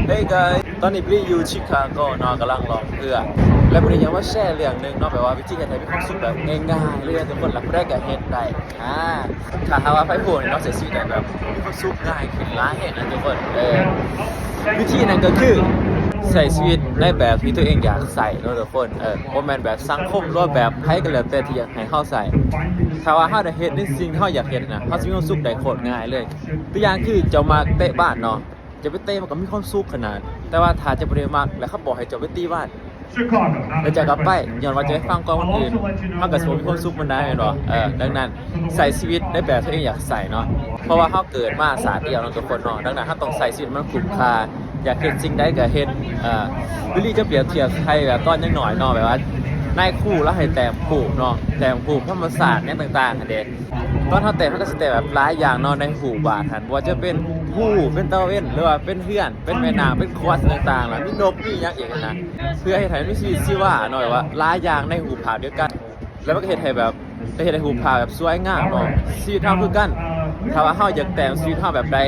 เฮ้ย guys ตอนนี้พี่อยู่ชิคาโกเนาะกำลังลองเพื่อและพี่ยังว่าแชร์เรื่องหนึงเนาะแบบว่าวิธีการให้มีความสุขแบบง่ายๆเลยทุกคนรับได้กับเฮ็ดได้ถ้าหาว่าไฟโฟนเนาะเสียชีวิตได้แบบมีความสุขง่ายขึ้นหลายแห่งนะทุกคนวิธีนั้นก็คือใส่ชีวิตในแบบที่ตัวเองอยากใส่เนาะทุกคนบ่แม่นแบบสังคมหรือว่าแบบใครก็แล้วแต่ที่อยากให้เฮาใส่ถ้าว่าเฮาได้เฮ็ดในสิ่งที่เฮาอยากเฮ็ดนะเฮาสิมีความสุขได้โคตรง่ายเลยตัวอย่างคือเจ้ามาเตะบ้านเนาะจะไปเตะมันก็มีความสุขขนาดแต่ว่าถ้าจะบ่ได้มักแล้วเขาบอกให้เจ้าไปตีบ้านแล้วจะกลับไปย้อนว่าจะไปฟังก่อนคนอื่นมันก็สิบ่มีความสุขมันได้แม่นบ่ดังนั้นใส่ชีวิตในแบบที่ตัวเองอยากใส่เนาะเพราะว่าเฮาเกิดมาชาติเดียวเนาะทุกคนเนาะดังนั้นเฮาต้องใส่ชีวิตมันคุ้มค่าอยากเฮ็ดสิ่งใดก็เฮ็ดวิลลี่จะเปรียบเทียบให้แบบตอนยังน้อยเนาะแบบว่านายครูแล้วให้แต้มครูเนาะแต้มครูธรรมศาสตร์เนี่ยต่างๆอันเด้ตอนเฮาแต้มมันก็สิแต้มแบบหลายอย่างเนาะในหูบาดหันว่าจะเป็นผู้เป็นตะเว้นหรือว่าเป็นเฮือนเป็นแม่นางเป็นคอสต่างๆล่ะมีนกมีหยังอีกนะเพื่อให้ไทยมีชีวิตชีวาเนาะแบบว่าหลายอย่างในหูผาเดียวกันแล้วมันก็เฮ็ดให้แบบได้เฮ็ดให้หูผาแบบสวยงามเนาะชีวิตเฮาคือกันถ้าว่าเฮาอยากแต่งชีวิตเฮาแบบใด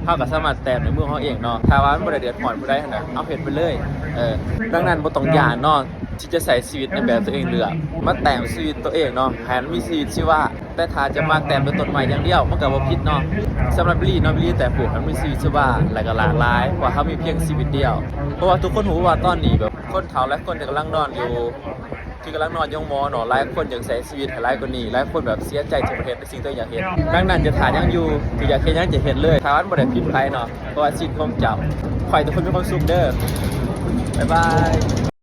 เฮาก็สามารถแต่งในมือเฮาเองเนาะถ้าว่ามันบ่ได้เดือดร้อนผู้ใดหั่นน่ะเอาเฮ็ดไปเลยดังนั้นบ่ต้องย้านเนาะที่จะใส่ชีวิตในแบบตัวเองเลือกมาแต่งชีวิตตัวเองเนาะให้มันมีชีวิตชีวาแต่ถ้าจะมาแต่งเป็นต้นไม้อย่างเดียวมันก็บ่ผิดเนาะสำหรับบิลลี่เนาะบิลลี่แต่งปลูกให้มันมีชีวิตชีวาและก็หลากหลายเพราะเฮามีเพียงชีวิตเดียวเพราะว่าทุกคนรู้ว่าตอนนี้แบบคนเฒ่าและคนที่กำลังนอนอยู่ที่กำลังนอนยองมอเนาะหลายคนอยากใช้ชีวิตให้หลายกว่านี้หลายคนแบบเสียใจที่ประเทศในสิ่งที่อยากเห็นดังนั้นจะถ่ายยังอยู่ที่อยากเห็นยังจะเห็นเลยถ้ามันบ่ได้ผิดไปเนาะเพราะว่าสิ่งของเจ้าขอให้ทุกคนมีความสุขเด้อบ๊ายบาย